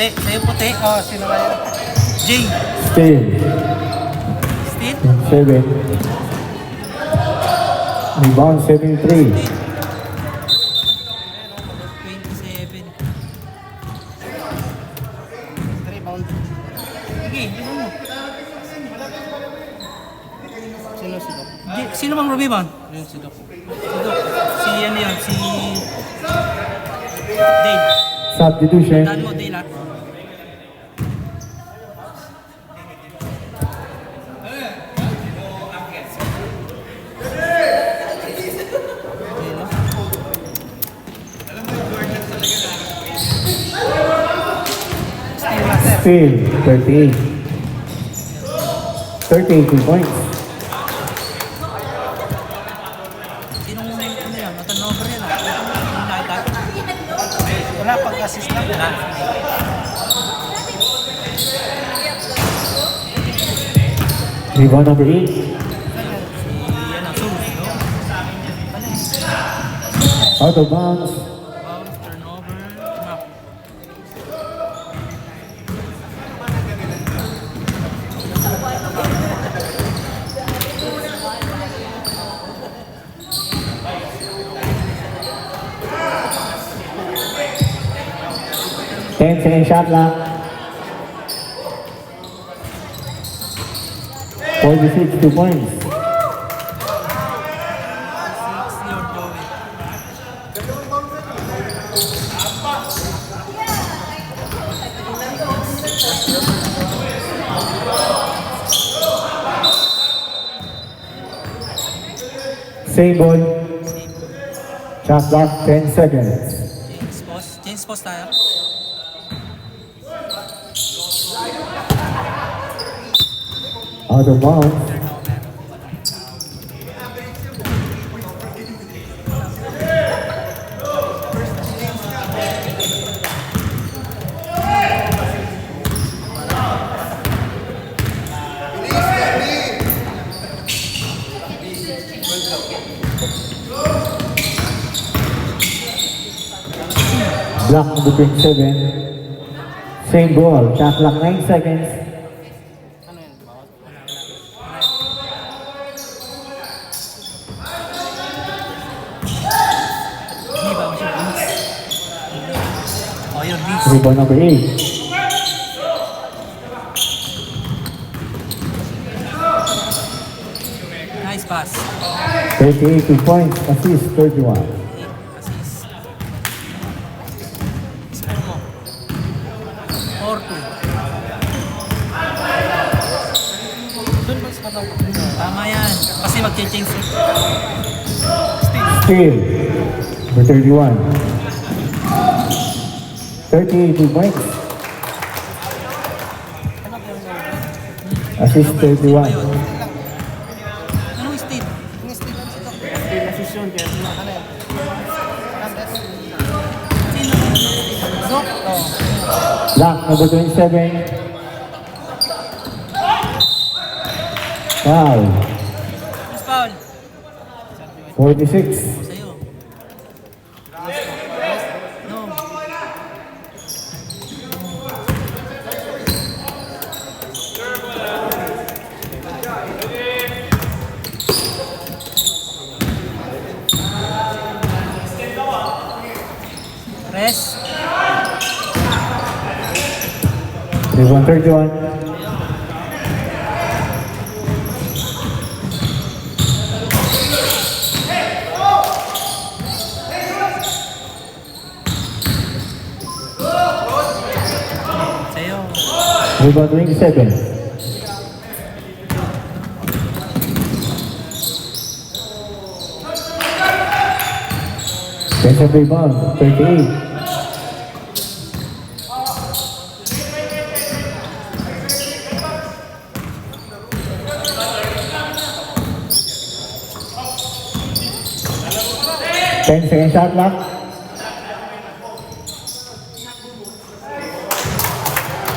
Puti. Sa'yo puti. Oh, sino ba yun? Jay. Steal. Steve. 7. Rebound 73. 27. Rebound. Sige, ito mo. Sino sino? Sino bang rebound? Yung sino? Si ano yan, si Dave. Substitution. Tandaan mo, Dave ha. Steal. 38. 38 points. Sinong ano yan? Turnover yan ha. Yung nakita. Wala, pag-assist lang. Wala. Rebound number 8. Si ano, Sus, no? Out of bounds. Bounce, turnover, knock. Ten second shot lang. 46, 2 points. 60 or Joey. Same ball. Shot clock 10 seconds. James Post tayo. Out of bounds. Block number 27. Same ball. Shot clock 9 seconds. Ano yun? Bawat? Hindi ba mo siya binis? Oh, yun, binis. Rebound number 8. Nice pass. 38, 2 points. Assist 31. Assist. Score mo. 4-2. Doon ba sa ano? Tama yan. Kasi mag-change. Steal. Number 31. 38, 2 points. Assist 31. Anong state? Yung Steven sino? Steven assist yun. Kaya sino? Ano yan? Sino? Zok? Oh. Block number 27. Foul. Who's foul? 46. Sa'yo. No. Rest. Rebound 31. Sa'yo. Rebound 27. Defensive rebound 38. Ten second shot clock.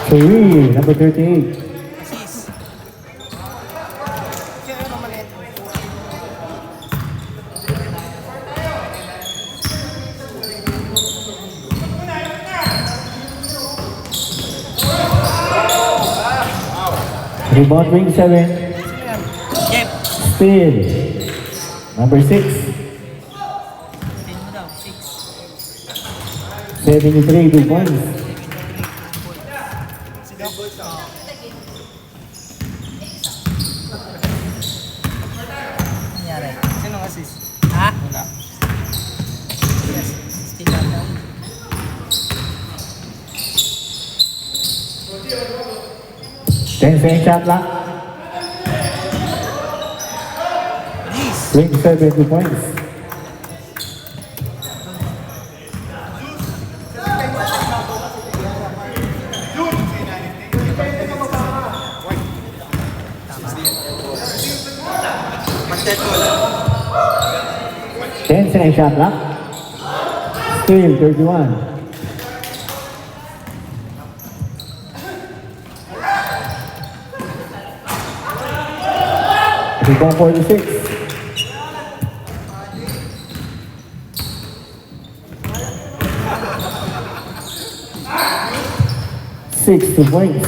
Three, number 38. Assist. Kaya yun ang maliit. Rebound wing 7. Sino yan? Jeff. Steal. Number 6. Steal mo daw. 6. 73, 2 points. Nangyari. Sino assist? Ha? Wala. Yes. Steal lang daw. Ten second shot clock. Please. Wing 7, 2 points. Ten second shot clock. Steal 31. Rebound 46. Six, 2 points.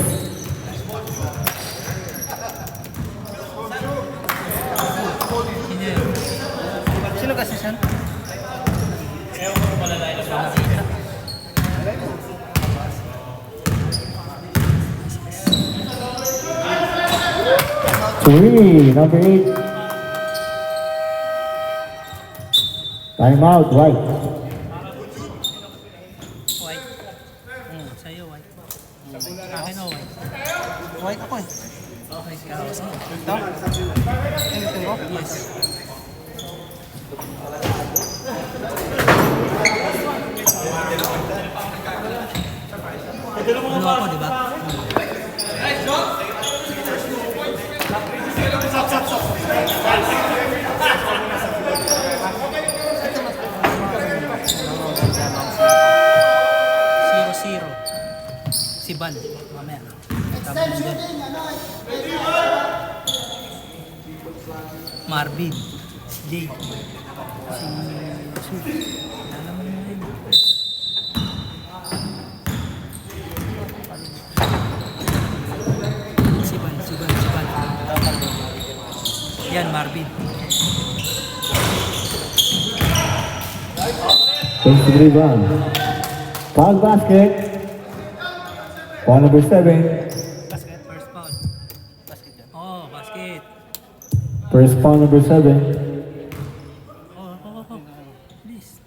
Sino yun? Sino kasi yan? Three, number 8. Timeout, White. White. Sa'yo, white. Akin o white. White ako eh. White ka. Sa'yo. Ito? Anything ko? Yes. Blue ako, di ba? Zero. Si Bal. Mamaya. Tama mo dun. Marvin. Si Jay. Si Sue. Alam mo na yun. Si Bal. Yan, Marvin. 23 run. Foul basket. Foul number 7. Basket. First foul. Basket yan. Oh, basket. First foul number 7. Oh. Please.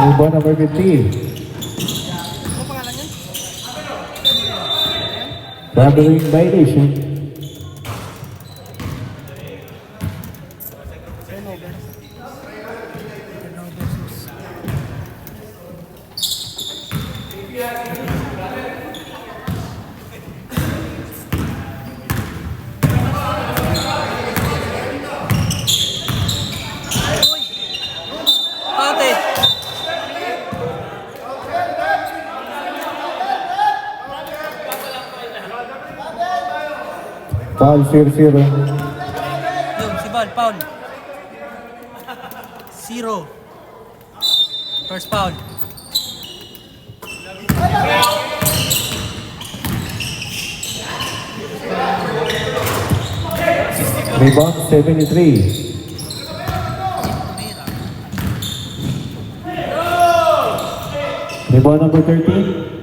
Rebound number 15. Ano pangalan yan? Traveling violation. Turnover. Ate! Foul 0-0. Yun, si Bal, foul. 0. First foul. Rebound 73. Rebound number 13.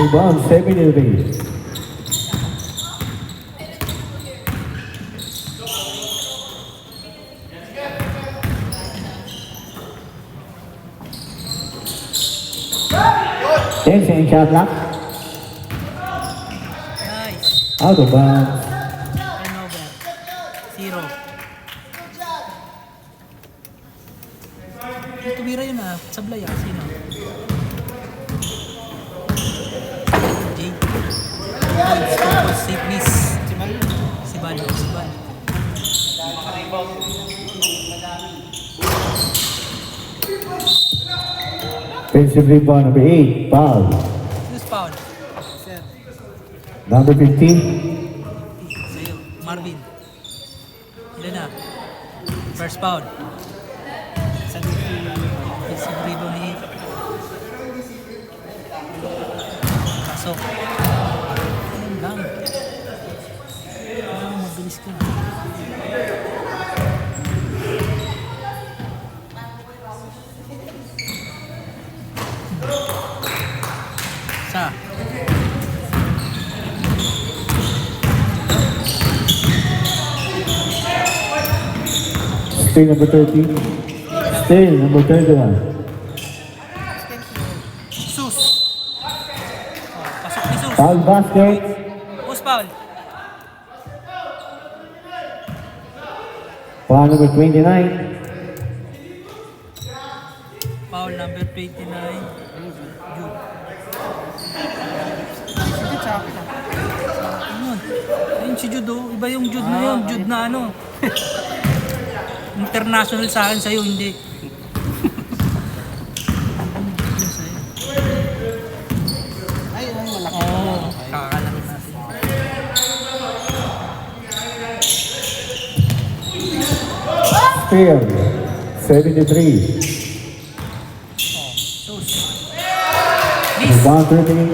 Rebound 73. Ten second shot clock. Nice. Out of bounds. Turnover. 0. Yung tumira yun ah. Sablay ah. Sino? Jay. Save miss. Si Bal. Si Bal. Offensive rebound number 8, foul. Who's foul? Sir. Number 15, Sa'yo. Marvin. Ilan na? First foul. Sa dito. Offensive rebound ni Pasok. Ayun lang. Mabilis ka. Sa. steal number 13, steal number 31. Sus. Oh, pasok ni Sus. Foul basket, Who's foul? foul number 29. Foul number 29. Jude. Sige, sa akin ah. Ayun. Ayun si Jude oh. Iba yung Jude na yun. Jude na ano. International sa akin, sa'yo hindi. Ay, ang malaki. Oo. Kakalaro natin. Steal, 73. Sus. Miss. Rebound 13.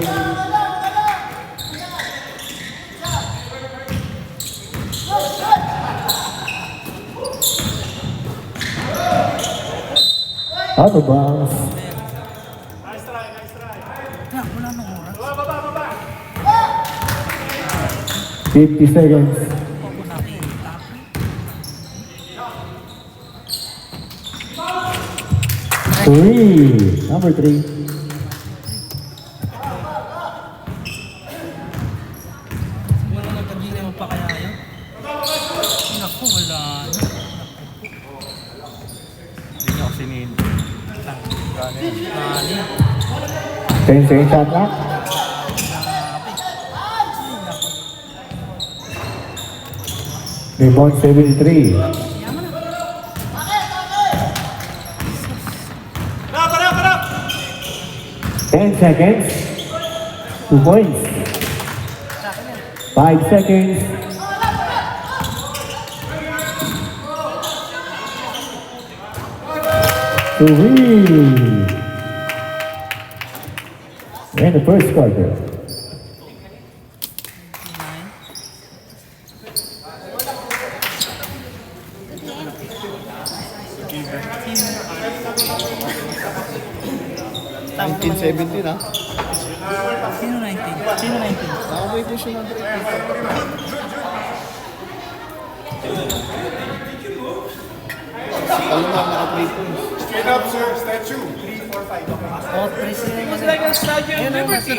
Out of bounds. Yeah, wala nang oras. 50 seconds. Ako nakita. Number 3. Wala nagkagili mo pa kaya yun? Naku, wala. Hindi niyo ako sinin. Kali. 10 seconds shot clock. Rebound 73. Yaman na. 10 seconds. 2 points. 5 seconds. To win. In the first quarter. 9. Tama naman 1917 ha? Sino 19? Sino 19? Nakaboy po siya ng 3 Alam mo, naka-3 points. Straight up, sir. Statue. 3, 4, 5. Oh, president. It was like a stadium liberty.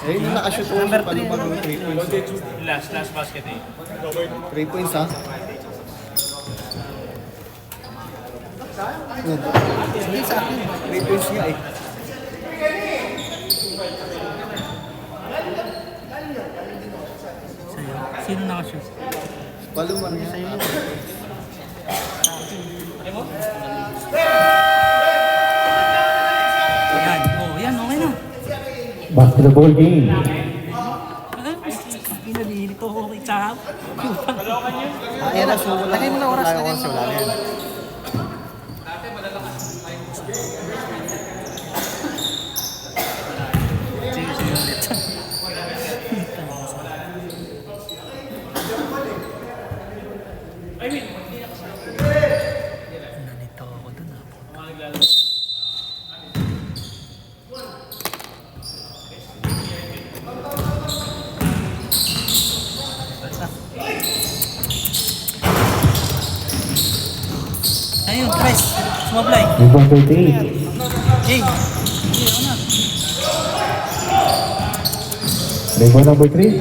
Eh, yung nakashoot ko Number siya, paano three, pag 3 points? Last basket eh. 3 points ha? Sige, sa akin. 3 points nga eh. Sa'yo. Sino nakashoot? Paluman niya. Yan. Oh, yan. Okay na. Basketball game. Pinabili ko okay sa Ayan na, so wala. Lagay mo na oras, Wala lagay oras, mo na wala na yan. Sige, sige ulit. Nalito ako dun ah. Ayun, Chris. Sumablay. Rebound 38. Jay. Jay, ako na. Rebound number 3.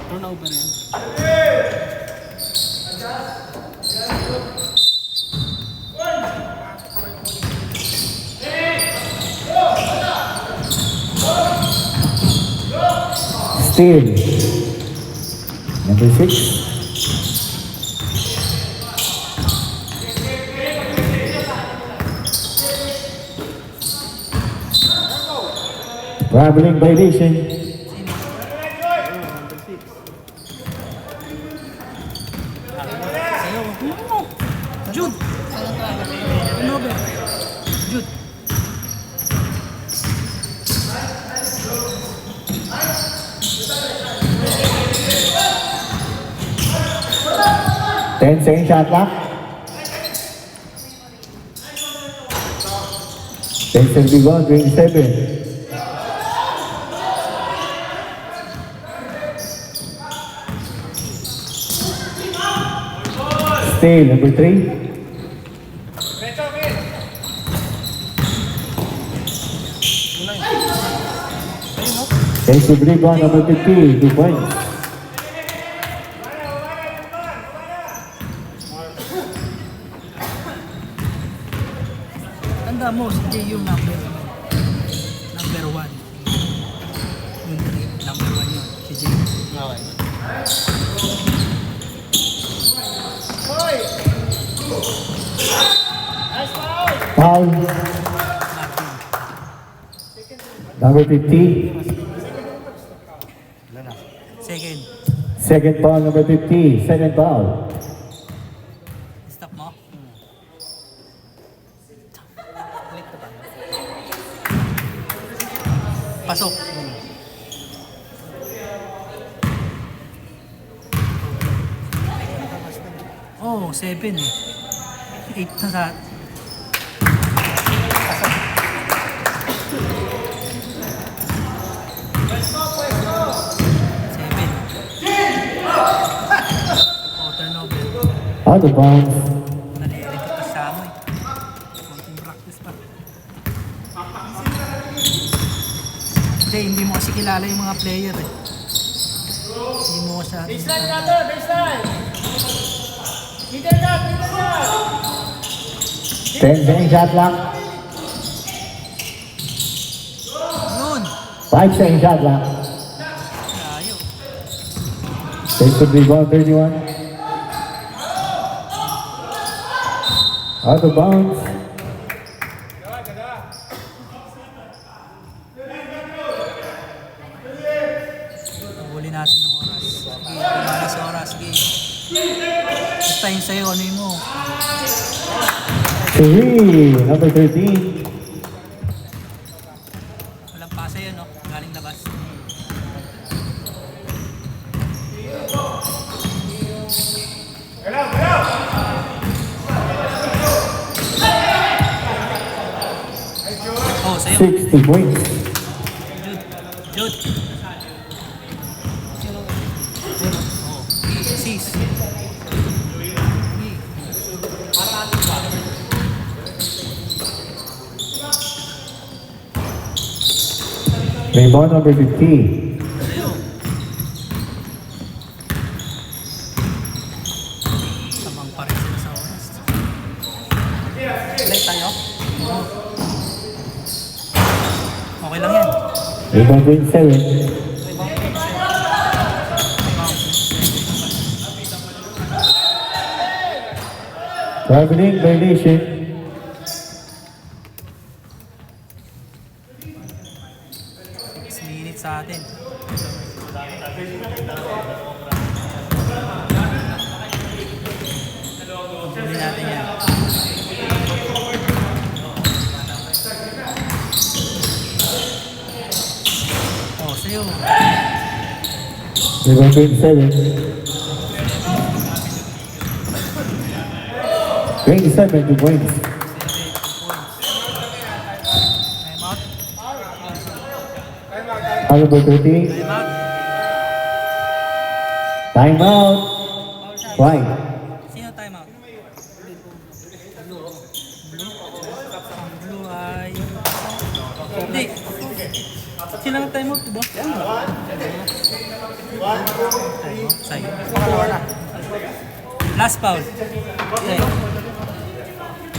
Turnover yan. Steal. Number 6. Traveling violation. Sa'yo. Jude! Turnover. Jude. Ten second shot clock. 10-71, 27. Steal, number 3. Defensive rebound, number 50, 2 points. Tanda mo, si Jay yung number 1. Yung number 1 yun, si Jay. Okay. Foul. Number 50. Second. Second foul, number 50. Second foul. Stop mo. Pasok. Oh, 7 eh. 8 na sa... Seven. Oh, turnover. Out of bounds. Nalirik ka sa mo eh. Konting practice pa. Hindi mo kasi kilala yung mga player eh. Hindi mo siya... Baseline natin! Baseline! 10 second shot clock. Yun! 5 second shot clock. Layo. Defensive rebound, 31. Out of bounds. Huli natin yung oras. Sige, kumala sa oras. Sige. Basta yung sa'yo, ano yung mo? 3, number 13. Walang pasa yun, no? Galing labas. Oh, sa'yo. 60 points. Jude. Jude. Oh, sis. Rebound number 50. Sa'yo. Tamang pa rin sila sa oras. Play tayo? Oo. Okay lang yan. Rebound 27. Traveling violation. 6 minutes sa atin. Huli natin yan. Oh, sa'yo. Rebound 27. 27, 2 points. Time out. Foul number 30. Time out. Time out. Right. Sino time out? Blue. Blue ay... Hindi. Sino ang time out, diba? Time out, sa'yo. Last foul. Sa'yo.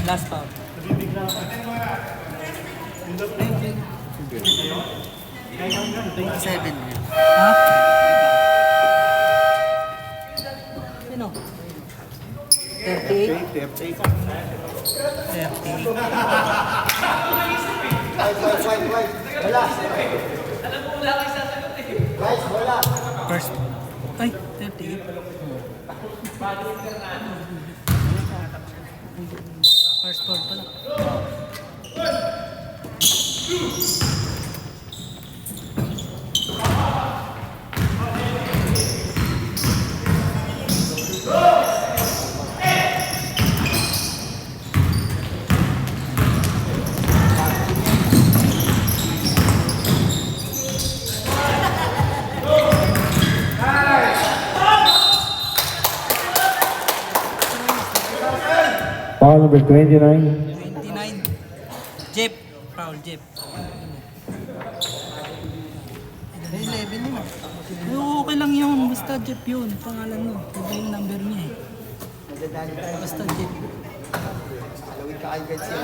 Last foul. Ha? Sino? 38? 30. Wala. First. Ay, 38. First board pala. Foul number 29. 29. Jeep. Foul, Jeep. 11 yun. Okay lang yun. Basta Jeep yun. Pangalan mo. Iba yung number niya eh. Nadadali tayo. Basta Jeep. Alawin ka agad siya.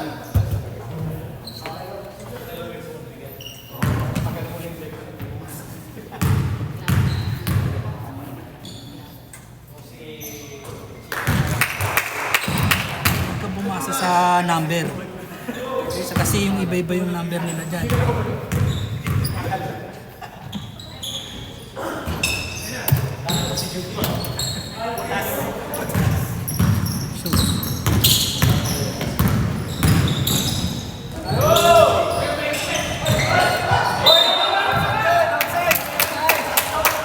Huwag ka bumasa sa number. Kasi yung iba-iba yung number nila dyan.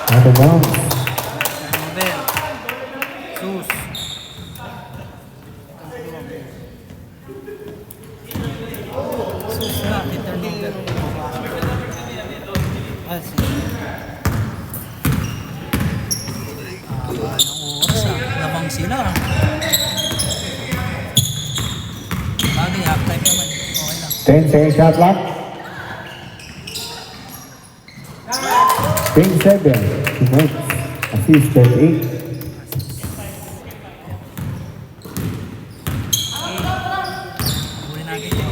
Out of bounds. Number. Sus. Sus na. Internet. Ah, sige. Anong oras ah? Labang sila. Bagay, half time naman. Okay lang. 10-second shot clock. Swing 7. Tonight. Assist 38. Huli natin yun.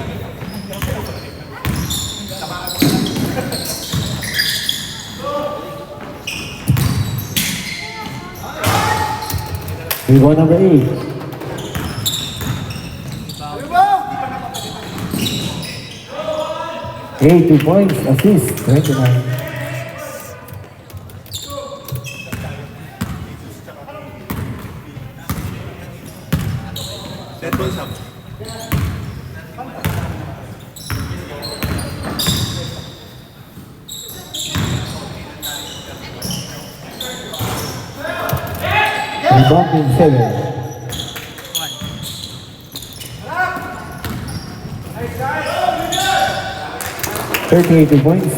Rebound number 8. Eight, 2 points, assist, 29. Rebound in 7. 38 2 points.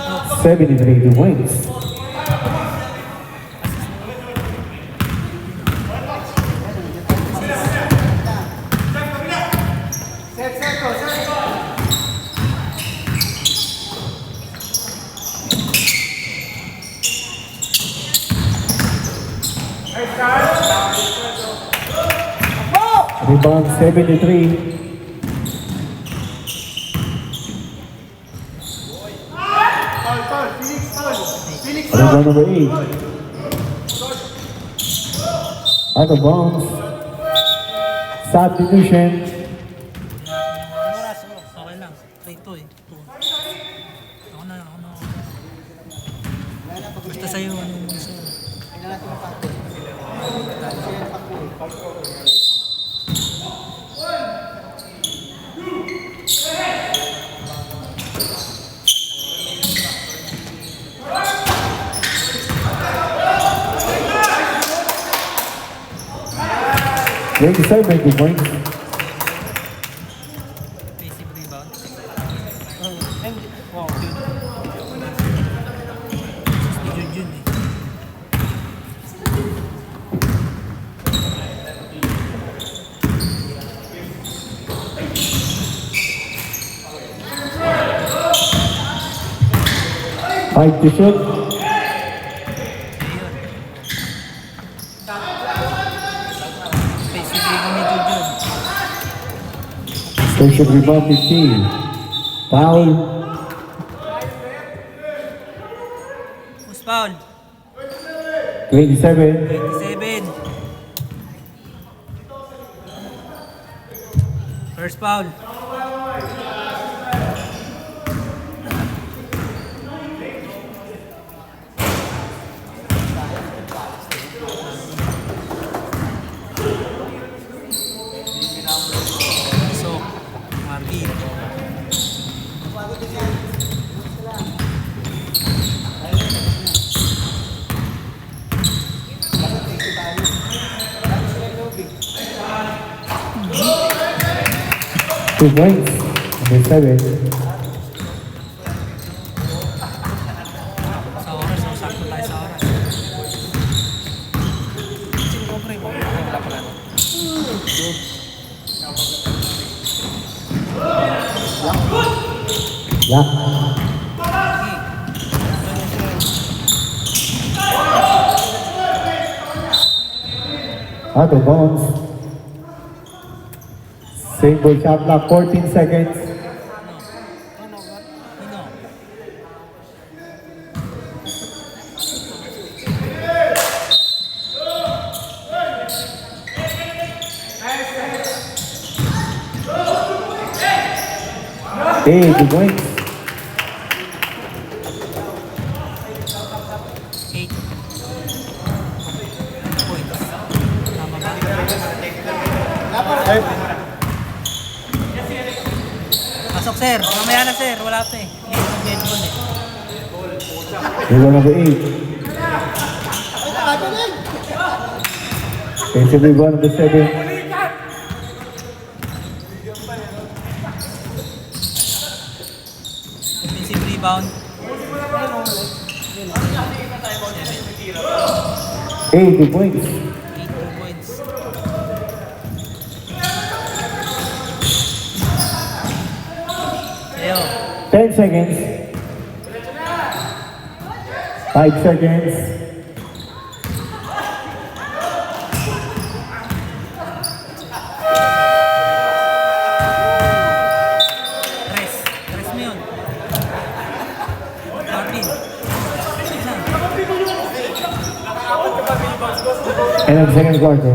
Oh, 73 2 points. Rebound 73. Rebound number 8. Out of bounds. Substitution. oras. Okay lang. Ito eh. Ito. Ako na. Basta sa'yo, ano yung mga sa'yo. Break the side, break the points. Basic rebound. Jun eh. Five to shoot. Basic rebound ni Jun. Special rebound 15. Foul. Who's foul? 27. 27. First foul. So, Martin. Two points. Number 7. Sa oras, so sakto tayo sa oras. Lock. Out of bounds. Same ball shot clock, 14 seconds. Sino? 2 points. 8 points. Tama ba? Pasok sir, mamaya na sir, wala pa eh. Late ball eh. Rebound number 8. Defensive rebound number 7. Defensive rebound. 2 points. 8 points. Leo, 10 seconds. 5 seconds. Tres mo yun. Martin. Isa. End of second quarter.